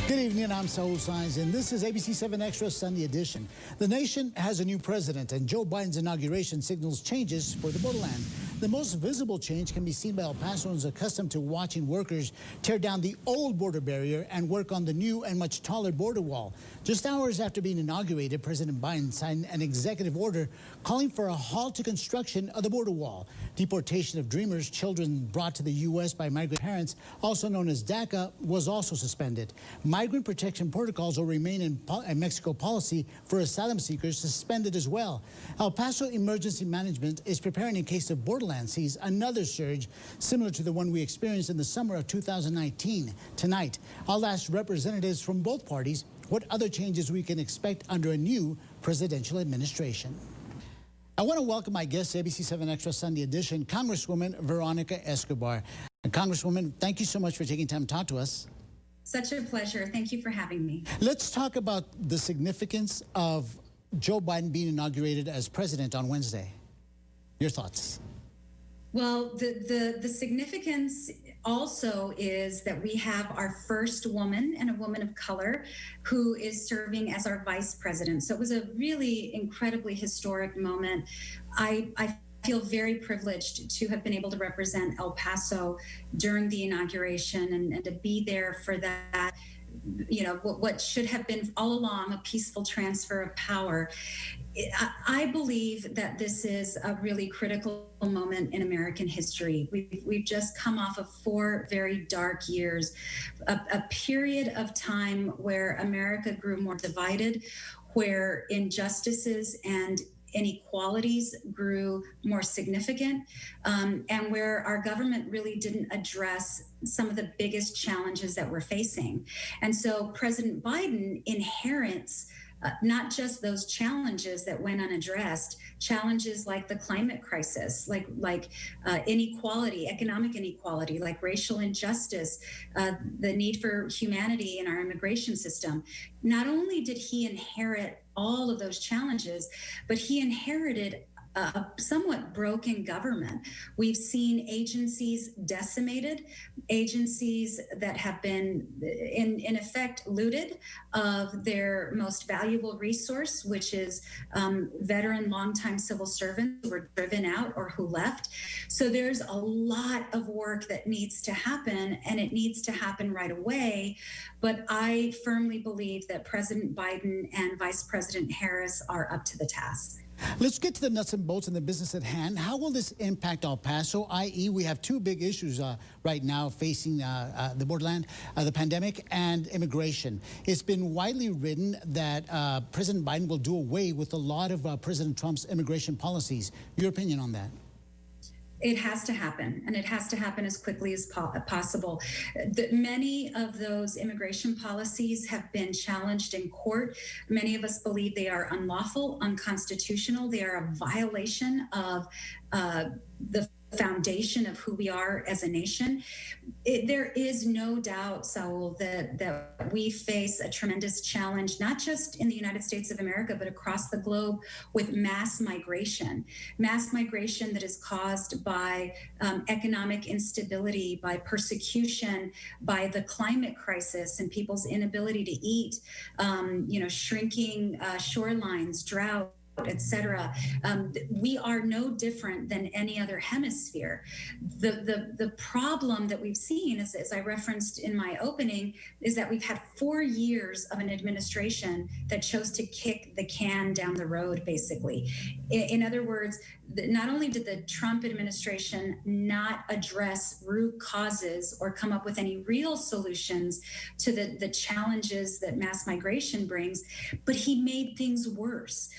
Good evening, I'm Saul Saenz, and this is ABC-7 Extra Sunday edition. The nation has a new president, and Joe Biden's inauguration signals changes for the borderland. The most visible change can be seen by El Pasoans accustomed to watching workers tear down the old border barrier and work on the new and much taller border wall. Just hours after being inaugurated, President Biden signed an executive order calling for a halt to construction of the border wall. Deportation of Dreamers, children brought to the U.S. by migrant parents, also known as DACA, was also suspended. Migrant protection protocols will remain in Mexico policy for asylum seekers suspended as well. El Paso Emergency Management is preparing in case of borderland sees another surge similar to the one we experienced in the summer of 2019. Tonight, I'll ask representatives from both parties what other changes we can expect under a new presidential administration. I want to welcome my guest, ABC-7 Extra Sunday edition, Congresswoman Veronica Escobar. And Congresswoman, thank you so much for taking time to talk to us. Such a pleasure. Thank you for having me. Let's talk about the significance of Joe Biden being inaugurated as president on Wednesday. Your thoughts? Well, the significance also is that we have our first woman and a woman of color who is serving as our vice president. So it was a really incredibly historic moment. I feel very privileged to have been able to represent El Paso during the inauguration and to be there for that, you know, what should have been all along a peaceful transfer of power. I believe that this is a really critical moment in American history. We've just come off of 4 very dark years, a period of time where America grew more divided, where injustices and inequalities grew more significant, and where our government really didn't address some of the biggest challenges that we're facing. And so President Biden inherits not just those challenges that went unaddressed, challenges like the climate crisis, like inequality, economic inequality, like racial injustice, the need for humanity in our immigration system. Not only did he inherit all of those challenges, but he inherited a somewhat broken government. We've seen agencies decimated, agencies that have been in effect looted of their most valuable resource, which is veteran longtime civil servants who were driven out or who left. So there's a lot of work that needs to happen, and it needs to happen right away. But I firmly believe that President Biden and Vice President Harris are up to the task. Let's get to the nuts and bolts and the business at hand. How will this impact El Paso, i.e. we have 2 big issues right now facing the borderland, the pandemic and immigration. It's been widely written that President Biden will do away with a lot of President Trump's immigration policies. Your opinion on that? It has to happen, and it has to happen as quickly as possible. Many of those immigration policies have been challenged in court. Many of us believe they are unlawful, unconstitutional. They are a violation of the foundation of who we are as a nation. There is no doubt, Saul, that we face a tremendous challenge, not just in the United States of America, but across the globe with mass migration that is caused by economic instability, by persecution, by the climate crisis and people's inability to eat, shrinking shorelines, drought, etc. We are no different than any other hemisphere. The problem that we've seen, as I referenced in my opening, is that we've had 4 years of an administration that chose to kick the can down the road, basically. In other words, not only did the Trump administration not address root causes or come up with any real solutions to the challenges that mass migration brings, but he made things worse.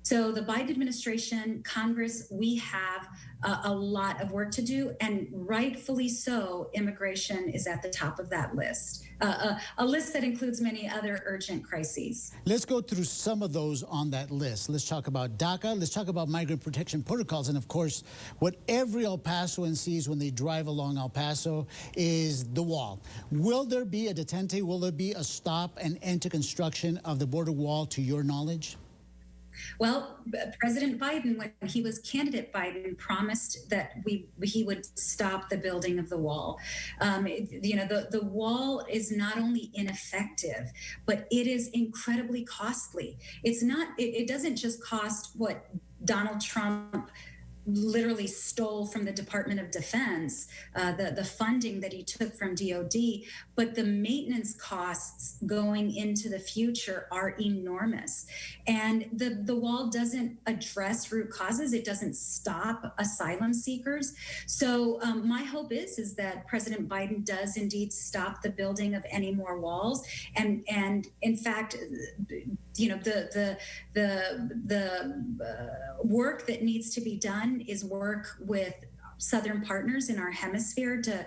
So the Biden administration, Congress, we have a lot of work to do, and rightfully so, immigration is at the top of that list, a list that includes many other urgent crises. Let's go through some of those on that list. Let's talk about DACA. Let's talk about migrant protection protocols. And of course, what every El Pasoan sees when they drive along El Paso is the wall. Will there be a detente? Will there be a stop and end to construction of the border wall, to your knowledge? Well, President Biden, when he was candidate Biden, promised that he would stop the building of the wall. The wall is not only ineffective, but it is incredibly costly. It doesn't just cost what Donald Trump literally stole from the Department of Defense, the funding that he took from DOD, but the maintenance costs going into the future are enormous. And the wall doesn't address root causes. It doesn't stop asylum seekers. So my hope is that President Biden does indeed stop the building of any more walls. And in fact, the work that needs to be done is work with Southern partners in our hemisphere to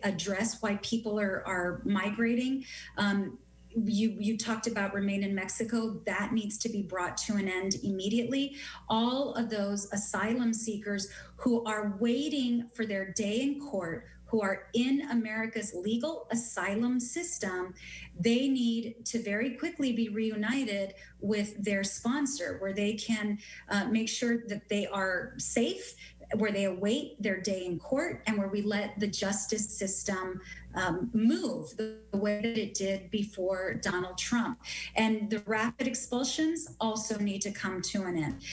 address why people are migrating. You talked about Remain in Mexico. That needs to be brought to an end immediately. All of those asylum seekers who are waiting for their day in court, who are in America's legal asylum system, they need to very quickly be reunited with their sponsor, where they can make sure that they are safe, where they await their day in court, and where we let the justice system move the way that it did before Donald Trump. And the rapid expulsions also need to come to an end.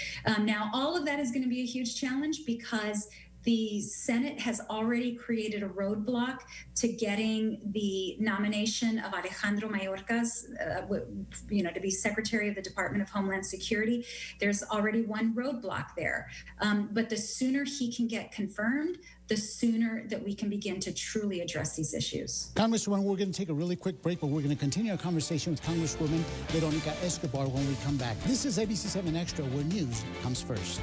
Now, all of that is going to be a huge challenge because the Senate has already created a roadblock to getting the nomination of Alejandro Mayorkas, to be Secretary of the Department of Homeland Security. There's already one roadblock there. But the sooner he can get confirmed, the sooner that we can begin to truly address these issues. Congresswoman, we're going to take a really quick break, but we're going to continue our conversation with Congresswoman Veronica Escobar when we come back. This is ABC-7 Extra, where news comes first.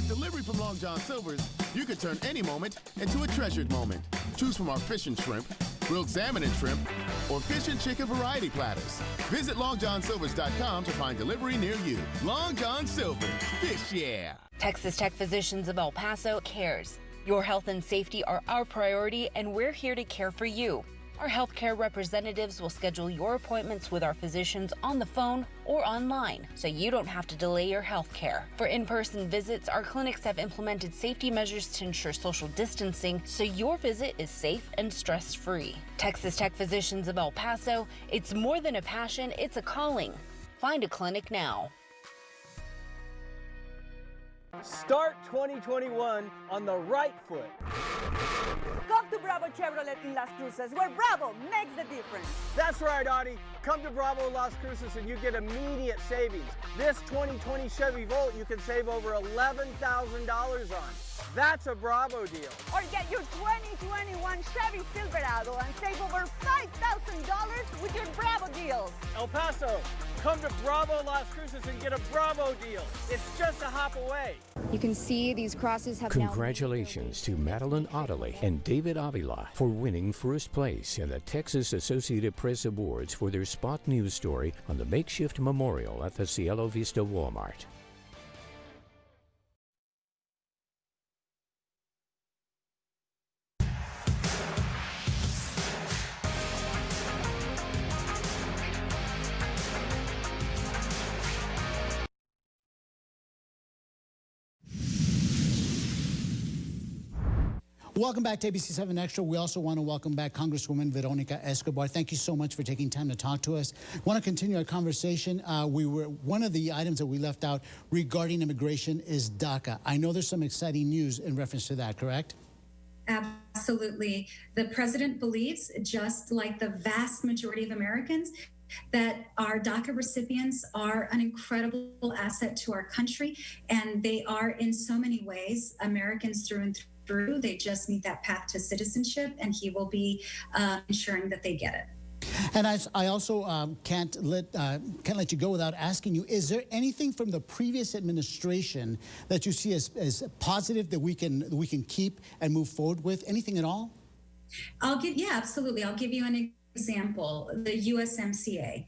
Delivery from Long John Silver's, you can turn any moment into a treasured moment. Choose from our fish and shrimp, grilled salmon and shrimp, or fish and chicken variety platters. Visit longjohnsilvers.com to find delivery near you. Long John Silver's, fish yeah. Texas Tech Physicians of El Paso cares. Your health and safety are our priority, and we're here to care for you. Our healthcare representatives will schedule your appointments with our physicians on the phone or online, so you don't have to delay your healthcare. For in-person visits, our clinics have implemented safety measures to ensure social distancing, so your visit is safe and stress-free. Texas Tech Physicians of El Paso, it's more than a passion, it's a calling. Find a clinic now. Start 2021 on the right foot. Come to Bravo Chevrolet in Las Cruces, where Bravo makes the difference. That's right, Audie. Come to Bravo Las Cruces and you get immediate savings. This 2020 Chevy Volt you can save over $11,000 on. That's a Bravo deal. Or get your 2021 Chevy Silverado and save over $5,000 with your Bravo deals. El Paso, come to Bravo Las Cruces and get a Bravo deal. It's just a hop away. You can see these crosses have Congratulations to Madeline Otterly and David Avila for winning first place in the Texas Associated Press Awards for their spot news story on the makeshift memorial at the Cielo Vista Walmart. Welcome back to ABC-7 Extra. We also want to welcome back Congresswoman Veronica Escobar. Thank you so much for taking time to talk to us. I want to continue our conversation. One of the items that we left out regarding immigration is DACA. I know there's some exciting news in reference to that, correct? Absolutely. The president believes, just like the vast majority of Americans, that our DACA recipients are an incredible asset to our country, and they are in so many ways Americans through and through. They just need that path to citizenship, and he will be ensuring that they get it. And I also can't let you go without asking you, is there anything from the previous administration that you see as positive that we can keep and move forward with? Anything at all? Absolutely. I'll give you an example, the USMCA.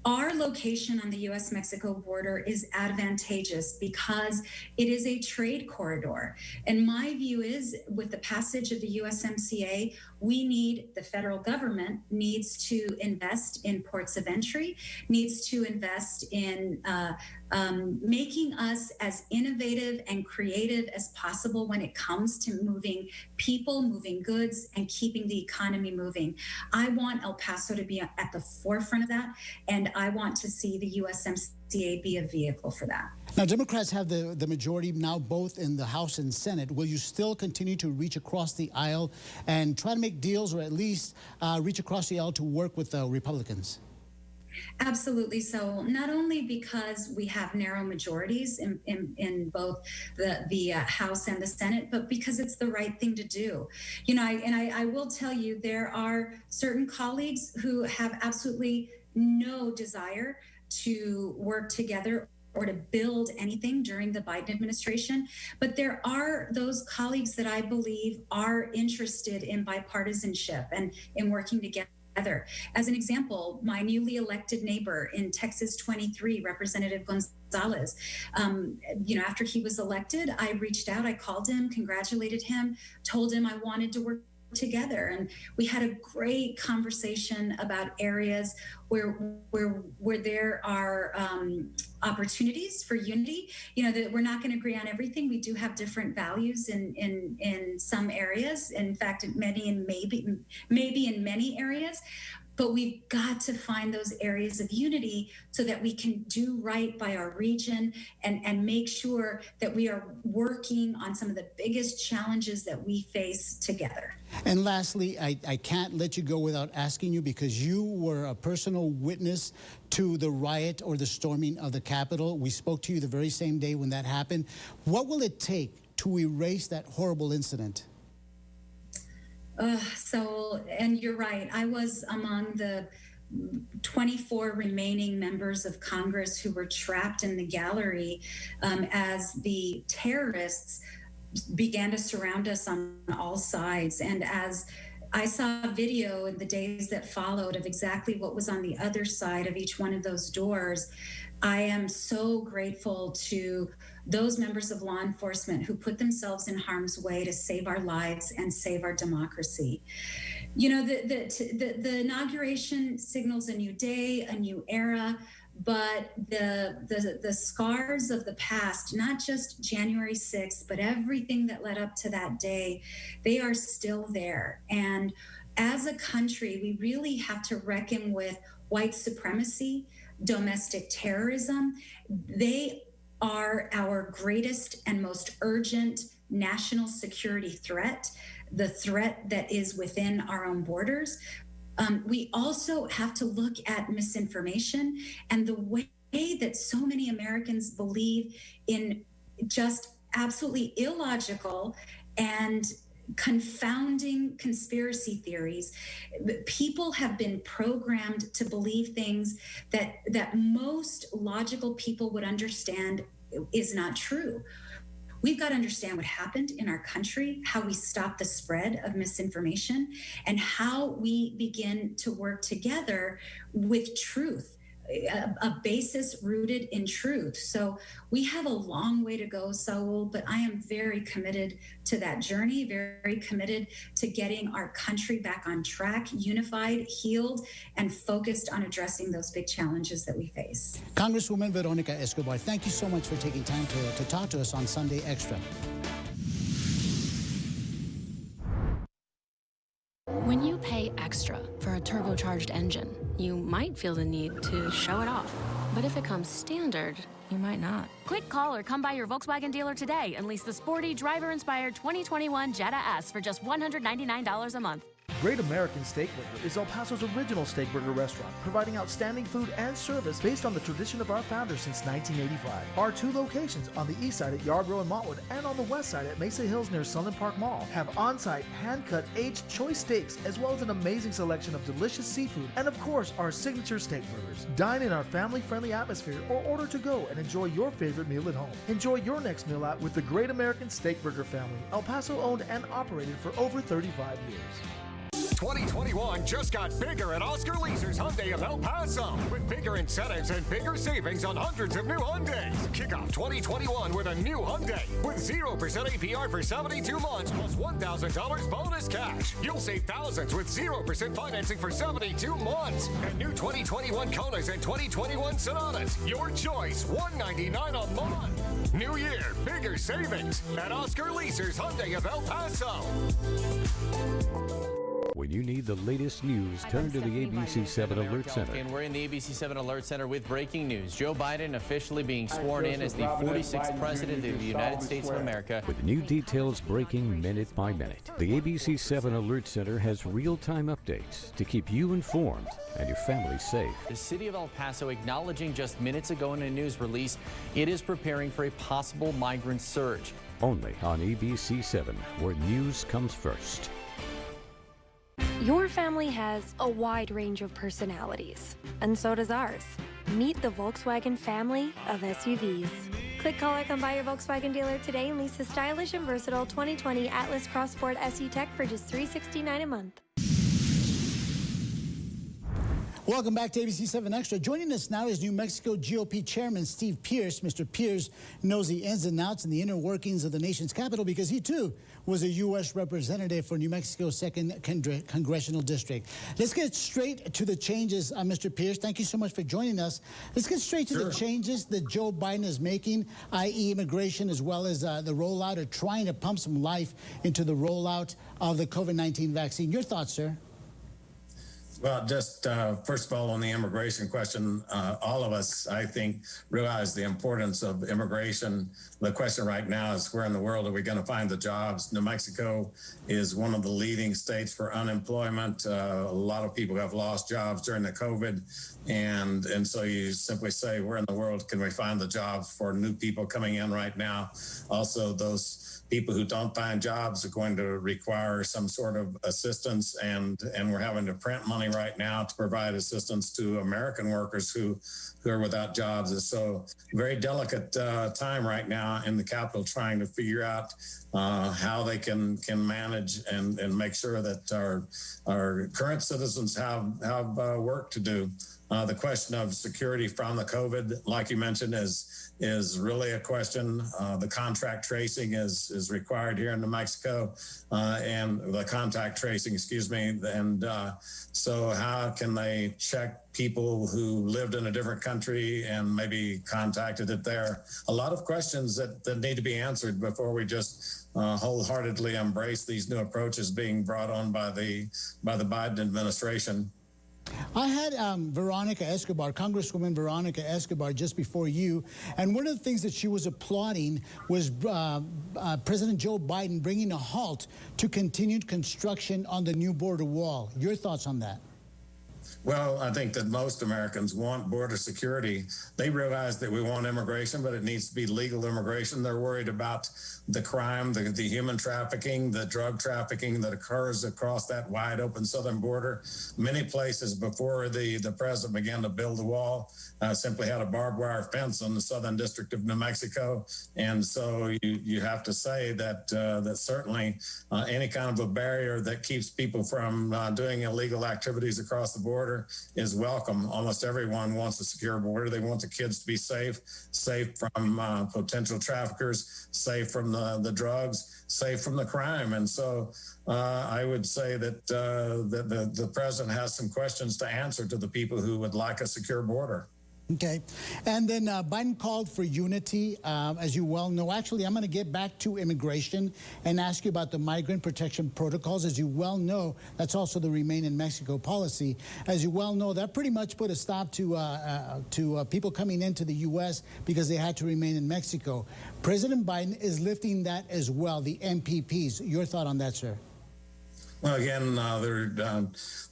Our location on the US-Mexico border is advantageous because it is a trade corridor. And my view is, with the passage of the USMCA, the federal government needs to invest in ports of entry, needs to invest in making us as innovative and creative as possible when it comes to moving people, moving goods, and keeping the economy moving. I want El Paso to be at the forefront of that, and I want to see the USMCA be a vehicle for that. Now, Democrats have the majority now both in the House and Senate. Will you still continue to reach across the aisle and try to make deals, or at least reach across the aisle to work with Republicans? Absolutely. So not only because we have narrow majorities in both the House and the Senate, but because it's the right thing to do. You know, I will tell you, there are certain colleagues who have absolutely no desire to work together or to build anything during the Biden administration. But there are those colleagues that I believe are interested in bipartisanship and in working together. As an example, my newly elected neighbor in Texas 23, Representative Gonzalez, after he was elected, I reached out, I called him, congratulated him, told him I wanted to work together. And we had a great conversation about areas where there are opportunities for unity. You know, that we're not going to agree on everything. We do have different values in some areas. In fact, maybe in many areas. But we've got to find those areas of unity so that we can do right by our region and make sure that we are working on some of the biggest challenges that we face together. And lastly, I can't let you go without asking you, because you were a personal witness to the riot or the storming of the Capitol. We spoke to you the very same day when that happened. What will it take to erase that horrible incident? And you're right. I was among the 24 remaining members of Congress who were trapped in the gallery as the terrorists began to surround us on all sides. And as I saw a video in the days that followed of exactly what was on the other side of each one of those doors, I am so grateful to those members of law enforcement who put themselves in harm's way to save our lives and save our democracy. You know, the inauguration signals a new day, a new era, but the scars of the past, not just January 6th, but everything that led up to that day, they are still there. And as a country, we really have to reckon with white supremacy, domestic terrorism. They are our greatest and most urgent national security threat, the threat that is within our own borders. We also have to look at misinformation and the way that so many Americans believe in just absolutely illogical and confounding conspiracy theories. People have been programmed to believe things that most logical people would understand is not true. We've got to understand what happened in our country, how we stop the spread of misinformation, and how we begin to work together with truth, a basis rooted in truth. So we have a long way to go, Saul, but I am very committed to that journey, very committed to getting our country back on track, unified, healed, and focused on addressing those big challenges that we face. Congresswoman Veronica Escobar, thank you so much for taking time to talk to us on Sunday Extra. When you pay extra for a turbocharged engine, you might feel the need to show it off. But if it comes standard, you might not. Quick call or come by your Volkswagen dealer today and lease the sporty, driver-inspired 2021 Jetta S for just $199 a month. Great American Steakburger is El Paso's original steakburger restaurant, providing outstanding food and service based on the tradition of our founders since 1985. Our two locations on the east side at Yarborough and Montwood and on the west side at Mesa Hills near Sunland Park Mall have on-site, hand-cut, aged choice steaks, as well as an amazing selection of delicious seafood and, of course, our signature steakburgers. Dine in our family-friendly atmosphere or order to go and enjoy your favorite meal at home. Enjoy your next meal out with the Great American Steakburger family, El Paso owned and operated for over 35 years. 2021 just got bigger at Oscar Leaser's Hyundai of El Paso, with bigger incentives and bigger savings on hundreds of new Hyundais. Kick off 2021 with a new Hyundai with 0% APR for 72 months plus $1,000 bonus cash. You'll save thousands with 0% financing for 72 months. And new 2021 Konas and 2021 Sonatas. Your choice, $199 a month. New year, bigger savings at Oscar Leaser's Hyundai of El Paso. When you need the latest news, turn to the ABC-7 Alert Center. And we're in the ABC-7 Alert Center with breaking news. Joe Biden officially being sworn in as the 46th President of the United States of America. With new details breaking minute by minute, the ABC-7 Alert Center has real-time updates to keep you informed and your family safe. The city of El Paso acknowledging just minutes ago in a news release, it is preparing for a possible migrant surge. Only on ABC-7, where news comes first. Your family has a wide range of personalities, and so does ours. Meet the Volkswagen family of SUVs. Click, call, or come by your Volkswagen dealer today and lease a stylish and versatile 2020 Atlas Cross Sport SE Tech for just $369 a month. Welcome back to ABC-7 Extra. Joining us now is New Mexico GOP Chairman Steve Pierce. Mr. Pierce knows the ins and outs and the inner workings of the nation's capital because he, too, was a U.S. representative for New Mexico's 2nd Congressional District. Let's get straight to the changes, Mr. Pierce. Thank you so much for joining us. Let's get straight to the changes that Joe Biden is making, i.e. immigration, as well as the rollout, or trying to pump some life into the rollout of the COVID-19 vaccine. Your thoughts, sir? Well, just first of all, on the immigration question, all of us, I think, realize the importance of immigration. The question right now is, where in the world are we going to find the jobs? New Mexico is one of the leading states for unemployment. A lot of people have lost jobs during the COVID. And so you simply say, where in the world can we find the jobs for new people coming in right now? Also, those people who don't find jobs are going to require some sort of assistance, and we're having to print money right now to provide assistance to American workers who are without jobs. And so very delicate time right now in the Capitol, trying to figure out how they can manage and make sure that our current citizens have work to do. The question of security from the COVID, like you mentioned, is really a question. The contact tracing is required here in New Mexico, and the contact tracing, excuse me. And so how can they check people who lived in a different country and maybe contacted it there? A lot of questions that need to be answered before we just wholeheartedly embrace these new approaches being brought on by the Biden administration. I had Veronica Escobar, Congresswoman Veronica Escobar, just before you, and one of the things that she was applauding was President Joe Biden bringing a halt to continued construction on the new border wall. Your thoughts on that? Well, I think that most Americans want border security. They realize that we want immigration, but it needs to be legal immigration. They're worried about the crime, the human trafficking, the drug trafficking that occurs across that wide open southern border. Many places before the president began to build the wall simply had a barbed wire fence on the southern district of New Mexico. And so you have to say that that certainly any kind of a barrier that keeps people from doing illegal activities across the border is welcome. Almost everyone wants a secure border. They want the kids to be safe from potential traffickers, safe from the drugs, safe from the crime. And so I would say that the president has some questions to answer to the people who would like a secure border. Okay. And then Biden called for unity, as you well know. Actually, I'm going to get back to immigration and ask you about the migrant protection protocols. As you well know, that's also the Remain in Mexico policy. As you well know, that pretty much put a stop to people coming into the U.S. because they had to remain in Mexico. President Biden is lifting that as well, the MPPs. Your thought on that, sir? Well, again, they're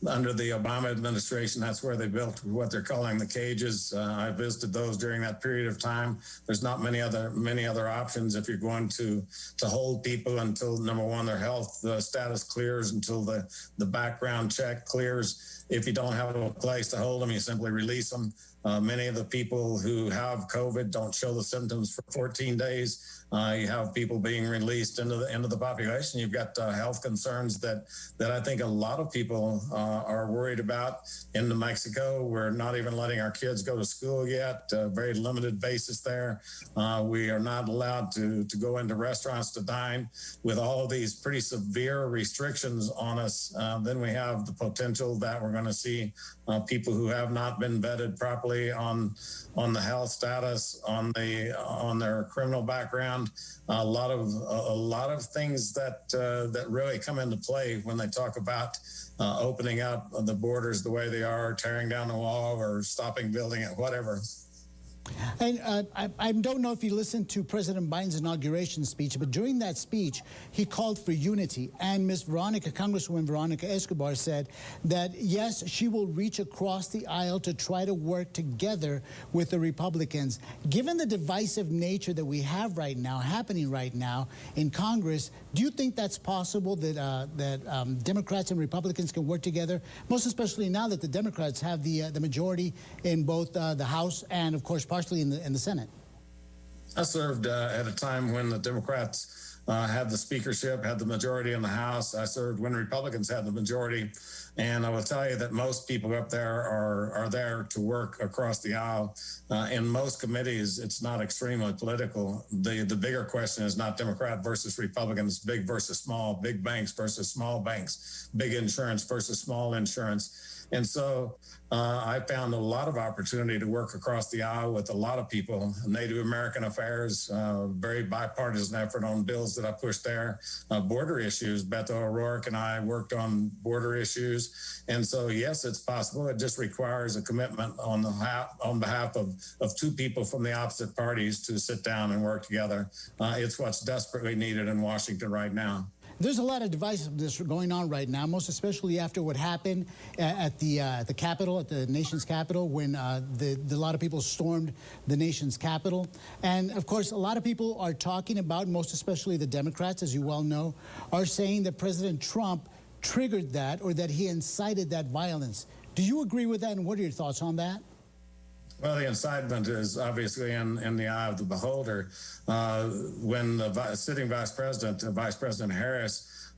under the Obama administration. That's where they built what they're calling the cages. I visited those during that period of time. There's not many other options if you're going to hold people until, number one, their health status clears, until the background check clears. If you don't have a place to hold them, you simply release them. Many of the people who have COVID don't show the symptoms for 14 days. You have people being released into the population. You've got health concerns that I think a lot of people are worried about. In New Mexico, we're not even letting our kids go to school yet. Very limited basis there. We are not allowed to go into restaurants to dine. With all of these pretty severe restrictions on us, then we have the potential that we're going to see people who have not been vetted properly on the health status, on their criminal background. A lot of things that really come into play when they talk about opening up the borders the way they are, tearing down the wall, or stopping building it, whatever. And I don't know if you listened to President Biden's inauguration speech, but during that speech, he called for unity. And Congresswoman Veronica Escobar said that, yes, she will reach across the aisle to try to work together with the Republicans. Given the divisive nature that we have happening right now in Congress, do you think that's possible, that Democrats and Republicans can work together, most especially now that the Democrats have the majority in both the House and, of course, partially in the Senate? I served at a time when the Democrats had the speakership, had the majority in the House. I served when Republicans had the majority. And I will tell you that most people up there are there to work across the aisle. In most committees, it's not extremely political. The bigger question is not Democrat versus Republicans, big versus small, big banks versus small banks, big insurance versus small insurance. And so I found a lot of opportunity to work across the aisle with a lot of people. Native American affairs, very bipartisan effort on bills that I pushed there. Border issues, Beto O'Rourke and I worked on border issues. And so, yes, it's possible. It just requires a commitment on behalf of two people from the opposite parties to sit down and work together. It's what's desperately needed in Washington right now. There's a lot of divisiveness going on right now, most especially after what happened at the Capitol, at the nation's Capitol, when a lot of people stormed the nation's Capitol. And, of course, a lot of people are talking about, most especially the Democrats, as you well know, are saying that President Trump triggered that, or that he incited that violence. Do you agree with that, and what are your thoughts on that? Well, the incitement is obviously in the eye of the beholder. When the sitting Vice President Harris,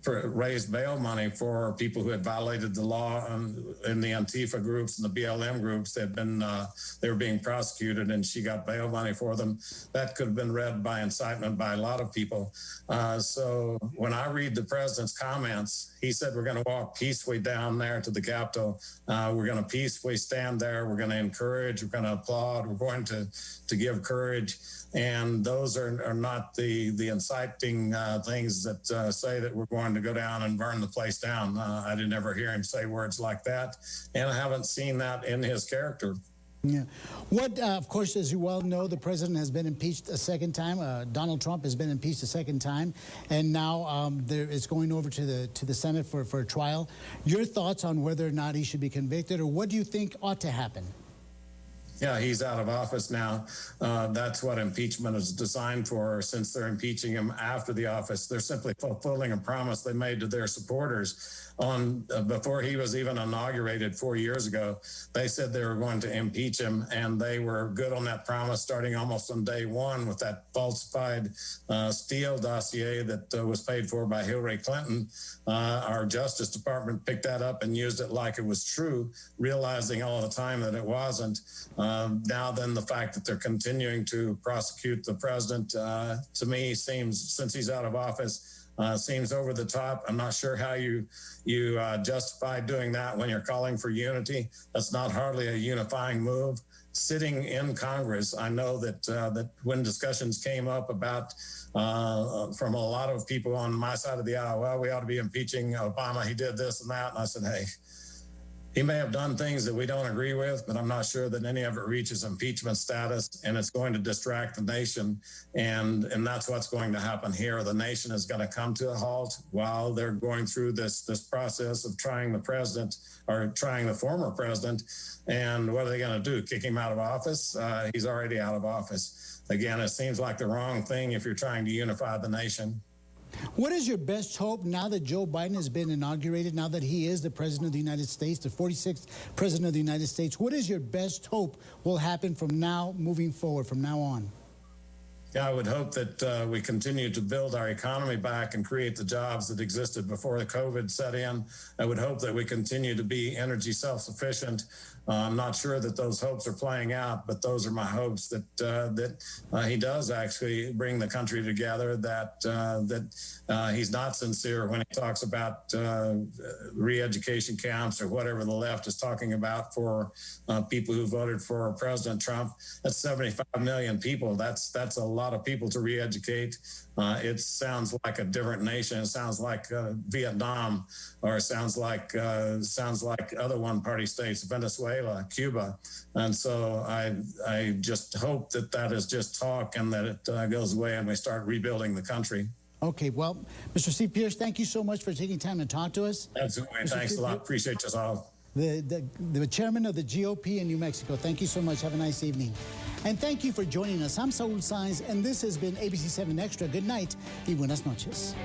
raised bail money for people who had violated the law in the Antifa groups and the BLM groups, they were being prosecuted, and she got bail money for them. That could have been read by incitement by a lot of people. So when I read the president's comments, he said we're going to walk peacefully down there to the Capitol. We're going to peacefully stand there. We're going to encourage. We're going to applaud. We're going to give courage. And those are not the inciting things that say that we're going to go down and burn the place down. I didn't ever hear him say words like that, and I haven't seen that in his character. Yeah. Of course, as you well know, the president has been impeached a second time. Donald Trump has been impeached a second time, and now it's going over to the Senate for a trial. Your thoughts on whether or not he should be convicted, or what do you think ought to happen? Yeah, he's out of office now. That's what impeachment is designed for. Since they're impeaching him after the office, they're simply fulfilling a promise they made to their supporters before he was even inaugurated 4 years ago. They said they were going to impeach him, and they were good on that promise starting almost on day one with that falsified Steele dossier that was paid for by Hillary Clinton. Our Justice Department picked that up and used it like it was true, realizing all the time that it wasn't. Now then, the fact that they're continuing to prosecute the president, to me, seems, since he's out of office, seems over the top. I'm not sure how you justify doing that when you're calling for unity. That's not hardly a unifying move. Sitting in Congress, I know that when discussions came up about from a lot of people on my side of the aisle, well, we ought to be impeaching Obama. He did this and that. And I said, hey, he may have done things that we don't agree with, but I'm not sure that any of it reaches impeachment status, and it's going to distract the nation. And that's what's going to happen here. The nation is going to come to a halt while they're going through this process of trying the president, or trying the former president. And what are they going to do? Kick him out of office? He's already out of office. Again, it seems like the wrong thing if you're trying to unify the nation. What is your best hope now that Joe Biden has been inaugurated, now that he is the President of the United States, the 46th President of the United States? What is your best hope will happen from now moving forward, from now on? Yeah, I would hope that we continue to build our economy back and create the jobs that existed before the COVID set in. I would hope that we continue to be energy self-sufficient. I'm not sure that those hopes are playing out, but those are my hopes that he does actually bring the country together, that he's not sincere when he talks about re-education camps or whatever the left is talking about for people who voted for President Trump. That's 75 million people. That's a lot of people to re-educate. It sounds like a different nation. It sounds like Vietnam, or it sounds like other one-party states, Venezuela, Cuba. And so I just hope that that is just talk and that it goes away and we start rebuilding the country. Okay, well, Mr. Steve Pierce, thank you so much for taking time to talk to us. Absolutely. Thanks a lot. Appreciate you all. The chairman of the GOP in New Mexico. Thank you so much. Have a nice evening. And thank you for joining us. I'm Saul Saenz, and this has been ABC-7 Extra. Good night y buenas noches.